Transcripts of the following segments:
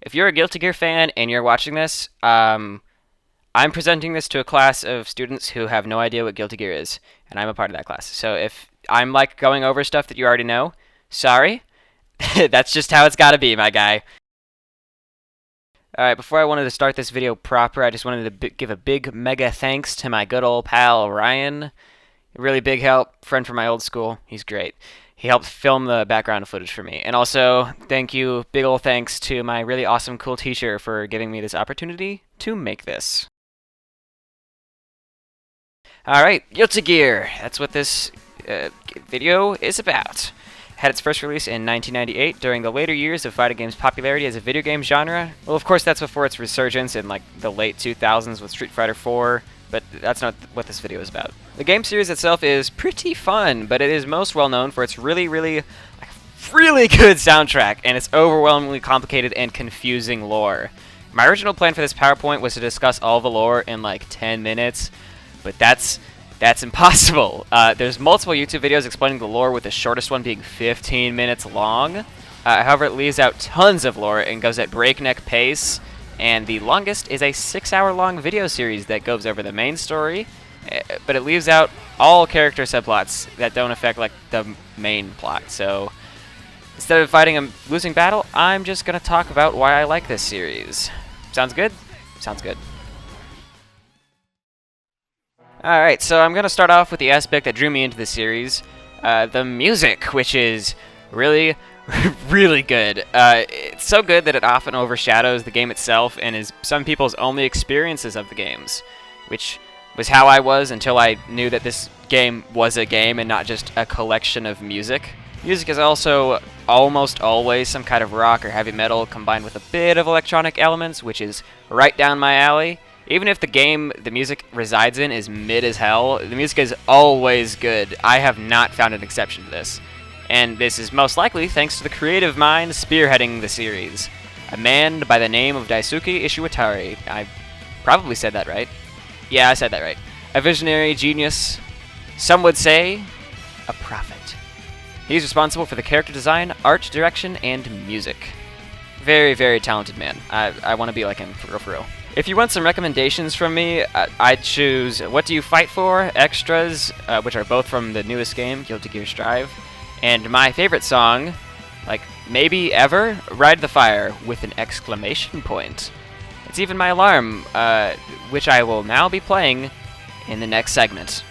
if you're a Guilty Gear fan and you're watching this, I'm presenting this to a class of students who have no idea what Guilty Gear is, and I'm a part of that class. So if I'm like going over stuff that you already know, sorry. That's just how it's gotta be, my guy. Alright, before I wanted to start this video proper, I just wanted to give a big mega thanks to my good old pal Ryan. Really big help, friend from my old school. He's great. He helped film the background footage for me. And also, thank you, big ol' thanks to my really awesome cool teacher for giving me this opportunity to make this. Alright, Guilty Gear. That's what this video is about. Had its first release in 1998 during the later years of fighting games' popularity as a video game genre. Well, of course, that's before its resurgence in like the late 2000s with Street Fighter 4, but that's not what this video is about. The game series itself is pretty fun, but it is most well known for its really good soundtrack and its overwhelmingly complicated and confusing lore. My original plan for this PowerPoint was to discuss all the lore in like 10 minutes, but that's impossible. There's multiple YouTube videos explaining the lore, with the shortest one being 15 minutes long. However, it leaves out tons of lore and goes at breakneck pace, and the longest is a 6-hour-long video series that goes over the main story, but it leaves out all character subplots that don't affect like the main plot. So instead of fighting a losing battle, I'm just gonna talk about why I like this series. Sounds good? Sounds good. Alright, so I'm going to start off with the aspect that drew me into the series, the music, which is really good. It's so good that it often overshadows the game itself and is some people's only experiences of the games, which was how I was until I knew that this game was a game and not just a collection of music. Music is also almost always some kind of rock or heavy metal combined with a bit of electronic elements, which is right down my alley. Even if the game the music resides in is mid as hell, the music is always good. I have not found an exception to this. And this is most likely thanks to the creative mind spearheading the series, a man by the name of Daisuke Ishiwatari. I probably said that right. Yeah, I said that right. A visionary genius, some would say a prophet. He's responsible for the character design, art direction, and music. Very talented man. I want to be like him, for real. If you want some recommendations from me, I'd choose What Do You Fight For? Extras, which are both from the newest game, GGXrd, and my favorite song, like maybe ever, Ride the Fire, with an exclamation point. It's even my alarm, which I will now be playing in the next segment.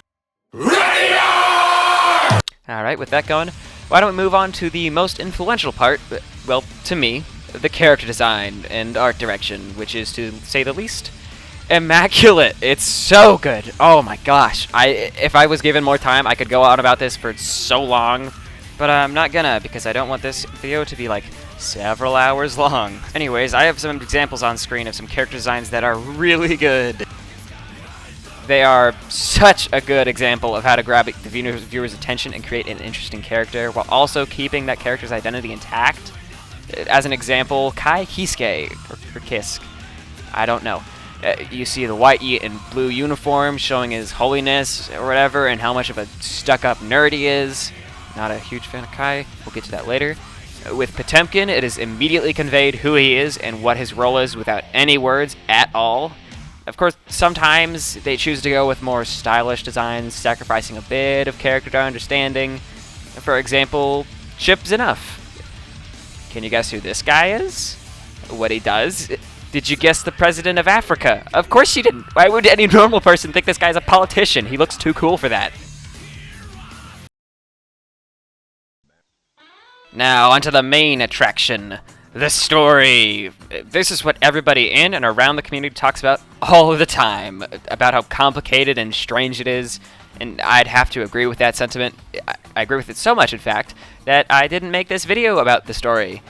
Alright, with that going, why don't we move on to the most influential part, well, to me, the character design and art direction, which is, to say the least, immaculate. It's so good. Oh my gosh. If I was given more time, I could go on about this for so long, but I'm not gonna, because I don't want this video to be like several hours long. Anyways, I have some examples on screen of some character designs that are really good. They are such a good example of how to grab the viewer's attention and create an interesting character while also keeping that character's identity intact. As an example, Kai Kisuke, or Kisk, I don't know. You see the white and blue uniform showing his holiness or whatever, and how much of a stuck-up nerd he is. Not a huge fan of Kai, we'll get to that later. With Potemkin, it is immediately conveyed who he is and what his role is without any words at all. Of course, sometimes they choose to go with more stylish designs, sacrificing a bit of character understanding. For example, Chip's enough. Can you guess who this guy is? What he does? Did you guess the president of Africa? Of course you didn't. Why would any normal person think this guy's a politician? He looks too cool for that. Now, onto the main attraction, the story. This is what everybody in and around the community talks about all of the time, about how complicated and strange it is, and I'd have to agree with that sentiment. I agree with it so much, in fact, that I didn't make this video about the story.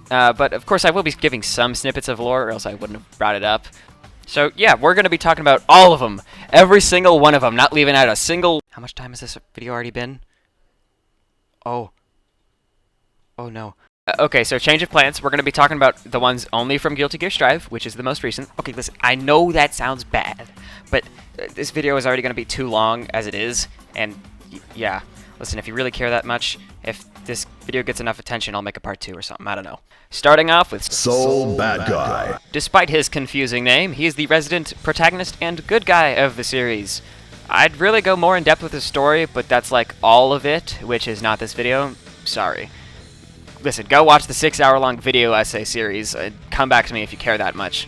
But of course I will be giving some snippets of lore, or else I wouldn't have brought it up. So yeah, we're going to be talking about all of them. Every single one of them, not leaving out a single... How much time has this video already been? Oh no. Okay, so change of plans. We're going to be talking about the ones only from GGXrd, which is the most recent. Okay, listen, I know that sounds bad, but this video is already going to be too long as it is, and yeah. Listen, if you really care that much, if this video gets enough attention, I'll make a part 2 or something, I don't know. Starting off with Soul Bad Guy. Despite his confusing name, he is the resident protagonist and good guy of the series. I'd really go more in depth with his story, but that's like all of it, which is not this video. Sorry. Listen, go watch the 6-hour-long video essay series. Come back to me if you care that much.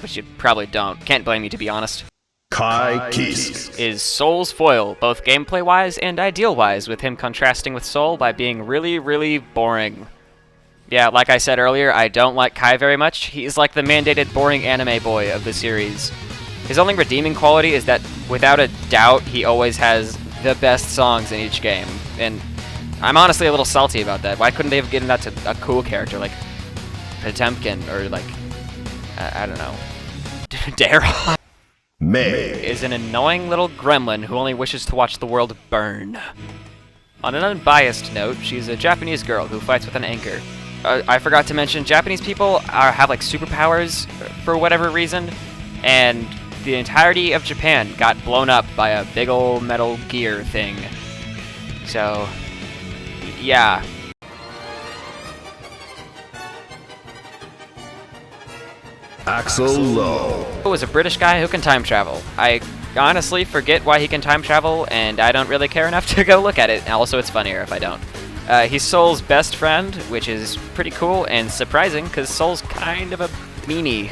Which you probably don't. Can't blame you, to be honest. Kith Is Soul's foil, both gameplay-wise and ideal-wise, with him contrasting with Soul by being really, really boring. Yeah, like I said earlier, I don't like Kai very much. He's like the mandated boring anime boy of the series. His only redeeming quality is that, without a doubt, he always has the best songs in each game. And I'm honestly a little salty about that. Why couldn't they have given that to a cool character like Potemkin or like, I don't know, Daryl? May Is an annoying little gremlin who only wishes to watch the world burn. On an unbiased note, she's a Japanese girl who fights with an anchor. I forgot to mention, Japanese people have like superpowers for whatever reason, and the entirety of Japan got blown up by a big ol' Metal Gear thing. So, yeah. Axel Low. Was a British guy who can time travel. I honestly forget why he can time travel, and I don't really care enough to go look at it. Also, it's funnier if I don't. He's Soul's best friend, which is pretty cool and surprising, because Soul's kind of a meanie.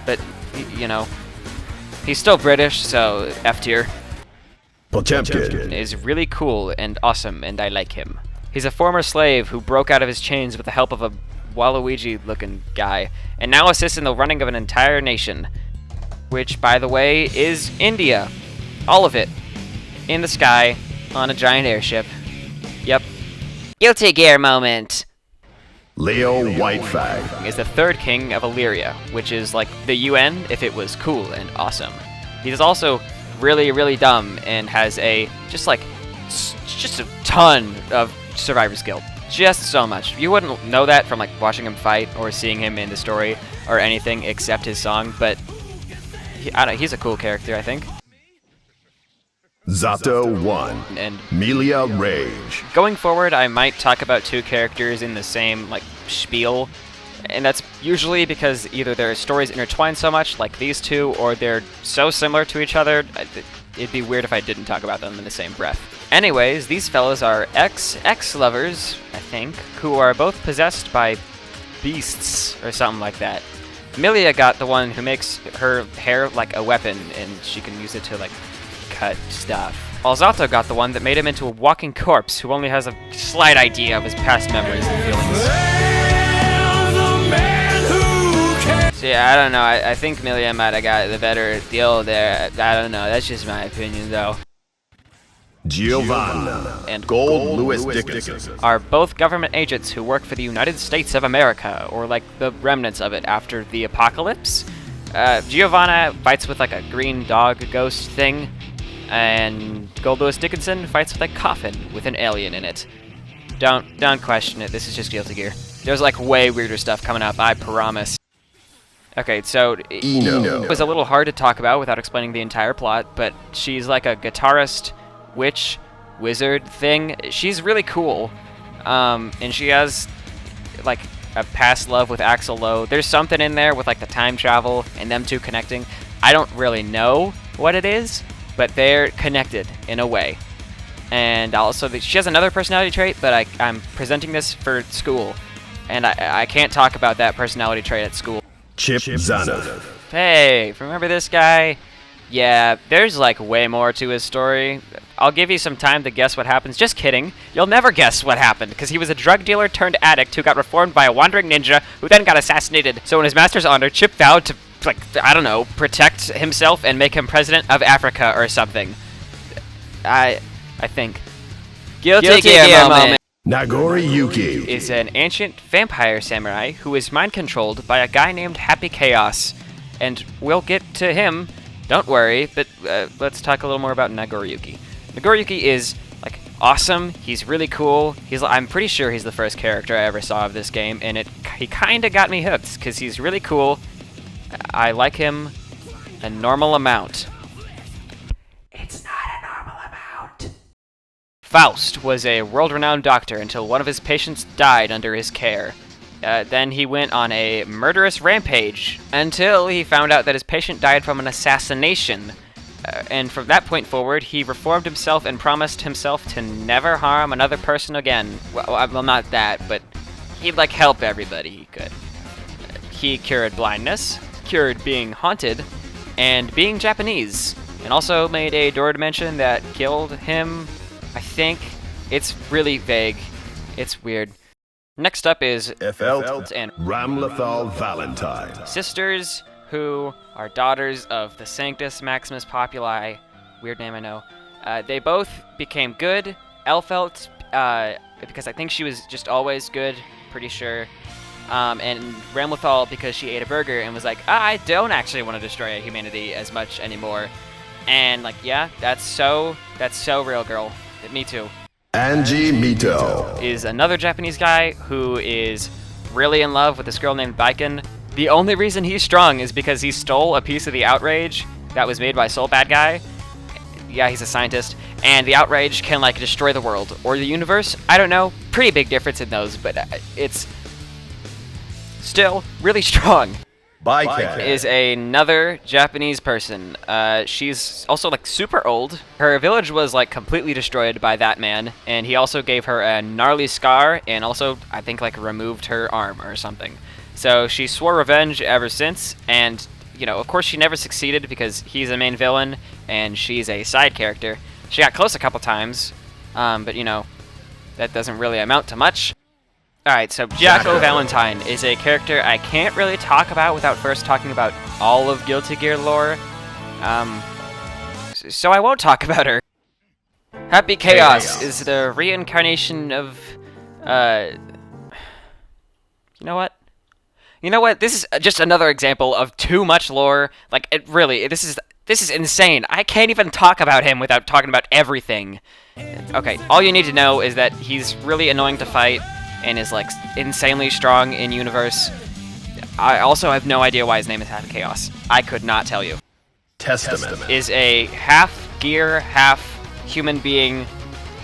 But, you know, he's still British, so F tier. Potemkin Is really cool and awesome, and I like him. He's a former slave who broke out of his chains with the help of a Waluigi-looking guy, and now assists in the running of an entire nation. Which, by the way, is India. All of it. In the sky, on a giant airship. Yep. Guilty Gear moment! Leo Whitefang Is the third king of Illyria, which is like the UN if it was cool and awesome. He's also really, really dumb and has just a ton of survivor skill. Just so much. You wouldn't know that from like watching him fight or seeing him in the story or anything except his song, but he's a cool character, I think. Zato 1 And Melia Rage. going forward, I might talk about two characters in the same like spiel, and that's usually because either their stories intertwine so much, like these two, or they're so similar to each other, it'd be weird if I didn't talk about them in the same breath. Anyways, these fellas are ex-lovers, I think, who are both possessed by beasts or something like that. Melia got the one who makes her hair like a weapon, and she can use it to like cut stuff. While Zato got the one that made him into a walking corpse who only has a slight idea of his past memories and feelings. So yeah, I don't know, I think Melia might have got the better deal there. I don't know, that's just my opinion though. Giovanna And Gold Lewis Dickinson. Are both government agents who work for the United States of America, or like the remnants of it after the apocalypse. Giovanna fights with like a green dog ghost thing, and Gold Lewis Dickinson fights with a coffin with an alien in it. Don't question it, this is just Guilty Gear. There's like way weirder stuff coming up, I promise. Okay, so Eno. it was a little hard to talk about without explaining the entire plot, but she's like a guitarist, witch, wizard thing. She's really cool, and she has like a past love with Axel Low. There's something in there with like the time travel and them two connecting. I don't really know what it is, but they're connected in a way. And also, she has another personality trait, but I'm presenting this for school, and I can't talk about that personality trait at school. Chip Zana. Hey, remember this guy? Yeah, there's like way more to his story. I'll give you some time to guess what happens. Just kidding. You'll never guess what happened, because he was a drug dealer turned addict who got reformed by a wandering ninja who then got assassinated. So in his master's honor, Chip vowed to, like, I don't know, protect himself and make him president of Africa or something. I think. Guilty Gear moment. Nagori Yuki Is an ancient vampire samurai who is mind-controlled by a guy named Happy Chaos. And we'll get to him, don't worry, but let's talk a little more about Nagoriyuki. Nagoriyuki is, like, awesome, he's really cool, I'm pretty sure he's the first character I ever saw of this game, and he kinda got me hooked, because he's really cool, I like him a normal amount. It's not a normal amount. Faust was a world-renowned doctor until one of his patients died under his care. Then he went on a murderous rampage until he found out that his patient died from an assassination. And from that point forward, he reformed himself and promised himself to never harm another person again. Well, not that, but he'd like help everybody he could. He cured blindness, cured being haunted, and being Japanese, and also made a door dimension that killed him, I think. It's really vague. It's weird. Next up is Efelt and Ramlethal Valentine. sisters who are daughters of the Sanctus Maximus Populi. Weird name, I know. They both became good. Elfelt, because I think she was just always good, pretty sure. And Ramlethal because she ate a burger and was like, I don't actually want to destroy humanity as much anymore. And like, yeah, that's so real, girl. Me too. Angie Mito. Is another Japanese guy who is really in love with this girl named Baiken. The only reason he's strong is because he stole a piece of the Outrage that was made by Soul Bad Guy. Yeah, he's a scientist. And the Outrage can, like, destroy the world. Or the universe. I don't know. Pretty big difference in those, but it's still really strong. Baiken Is another Japanese person. She's also like super old. Her village was like completely destroyed by that man, and he also gave her a gnarly scar and also I think like removed her arm or something. So she swore revenge ever since, and you know, of course she never succeeded because he's a main villain and she's a side character. She got close a couple times, but you know, that doesn't really amount to much. Alright, so Jacko Valentine is a character I can't really talk about without first talking about all of Guilty Gear lore. So I won't talk about her. Happy Chaos is the reincarnation of, you know what? You know what? This is just another example of too much lore. Like, it really, this is insane. I can't even talk about him without talking about everything. Okay, all you need to know is that he's really annoying to fight and is like insanely strong in universe. I also have no idea why his name is Happy Chaos. I could not tell you. Testament. Is a half gear, half human being,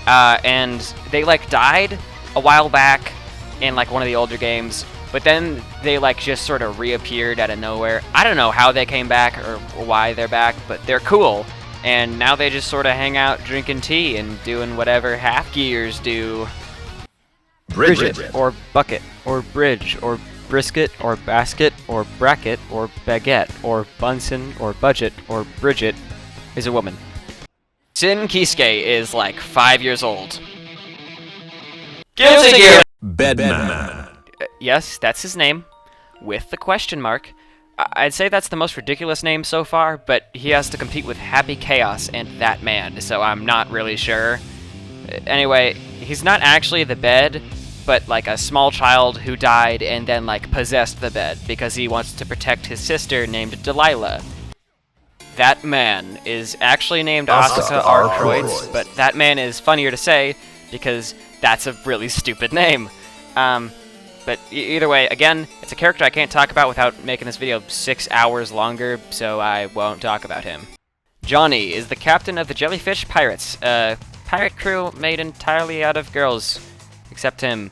and they like died a while back in like one of the older games, but then they like just sort of reappeared out of nowhere. I don't know how they came back or why they're back, but they're cool. And now they just sort of hang out drinking tea and doing whatever half gears do. Bridget, or bucket, or bridge, or brisket, or basket, or bracket, or baguette, or Bunsen, or budget, or Bridget is a woman. Sin Kisuke is like 5 years old. Guilty Gear! Bedman. Yes, that's his name, with the question mark. I'd say that's the most ridiculous name so far, but he has to compete with Happy Chaos and that man, so I'm not really sure. Anyway, he's not actually the bed, but like a small child who died and then like possessed the bed because he wants to protect his sister named Delilah. That man is actually named Asuka Arcroids, but that man is funnier to say because that's a really stupid name. But either way, again, it's a character I can't talk about without making this video 6 hours longer, so I won't talk about him. Johnny is the captain of the Jellyfish Pirates, a pirate crew made entirely out of girls, except him,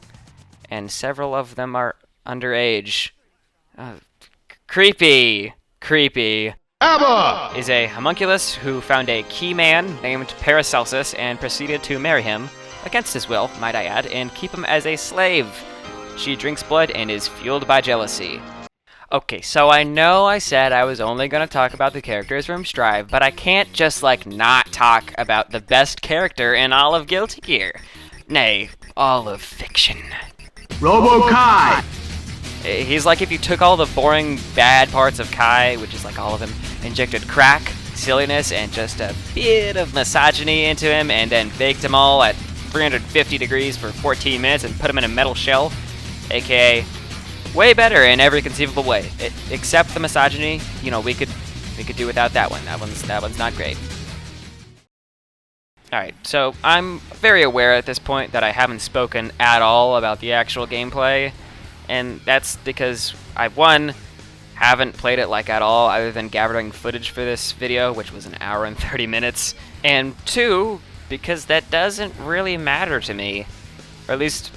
and several of them are underage. Creepy. Abba! Is a homunculus who found a key man named Paracelsus and proceeded to marry him, against his will, might I add, and keep him as a slave. She drinks blood and is fueled by jealousy. Okay, so I know I said I was only going to talk about the characters from Strive, but I can't just, like, not talk about the best character in all of Guilty Gear. Nay, all of fiction. Robo-Kai! He's like if you took all the boring, bad parts of Kai, which is like all of him, injected crack, silliness, and just a bit of misogyny into him, and then baked him all at 350 degrees for 14 minutes and put him in a metal shell, aka way better in every conceivable way, except the misogyny. You know, we could do without that one. That one's not great. Alright, so I'm very aware at this point that I haven't spoken at all about the actual gameplay, and that's because I, one, haven't played it like at all other than gathering footage for this video, which was an hour and 30 minutes, and two, because that doesn't really matter to me, or at least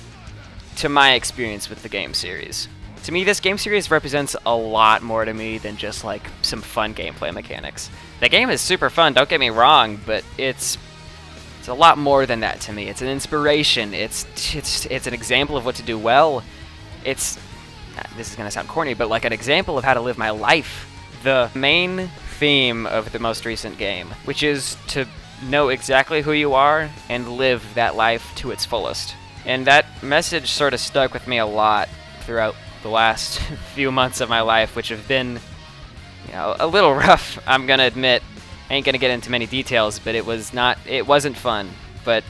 to my experience with the game series. To me, this game series represents a lot more to me than just like some fun gameplay mechanics. The game is super fun, don't get me wrong, but it's a lot more than that to me. It's an inspiration. It's an example of what to do well. This is gonna sound corny, but like an example of how to live my life. The main theme of the most recent game, which is to know exactly who you are and live that life to its fullest. And that message sort of stuck with me a lot throughout the last few months of my life, which have been, you know, a little rough, I'm gonna admit. I ain't gonna get into many details, but it wasn't fun. But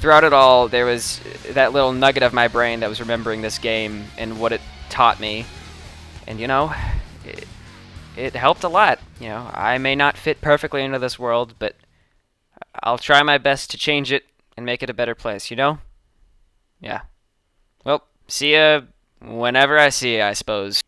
throughout it all, there was that little nugget of my brain that was remembering this game and what it taught me. And, you know, it helped a lot. You know, I may not fit perfectly into this world, but I'll try my best to change it and make it a better place, you know? Yeah. Well, see ya whenever I see ya, I suppose.